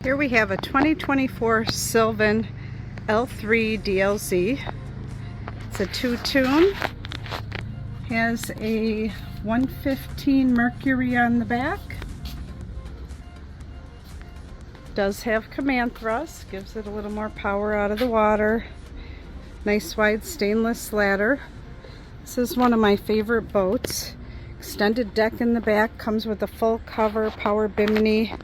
Here we have a 2024 Sylvan L3 DLZ. It's a two-toon. Has a 115 Mercury on the back. Does have command thrust, gives it a little more power out of the water. Nice wide stainless ladder. This is one of my favorite boats. Extended deck in the back, comes with a full cover, power bimini.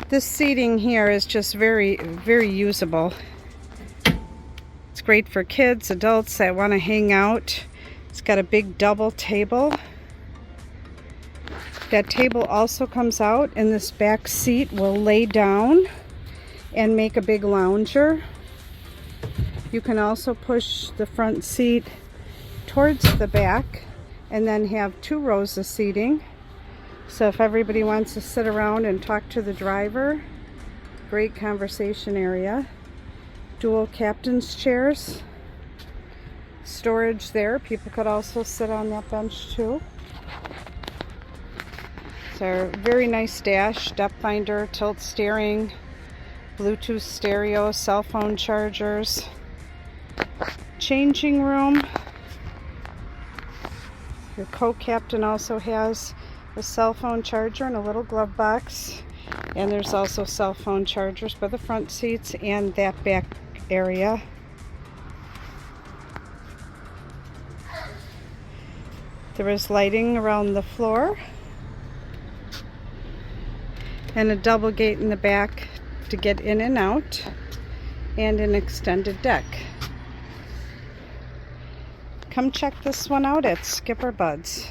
This seating here is just very, very usable. It's great for kids, adults that want to hang out. It's got a big double table. That table also comes out, and this back seat will lay down and make a big lounger. You can also push the front seat towards the back and then have 2 rows of seating. So if everybody wants to sit around and talk to the driver, great conversation area. Dual captain's chairs. Storage there. People could also sit on that bench too. It's a very nice dash, depth finder, tilt steering, Bluetooth stereo, cell phone chargers, changing room. Your co-captain also has a cell phone charger and a little glove box, and there's also cell phone chargers for the front seats and that back area. There is lighting around the floor and a double gate in the back to get in and out, and an extended deck. Come check this one out at SkipperBud's.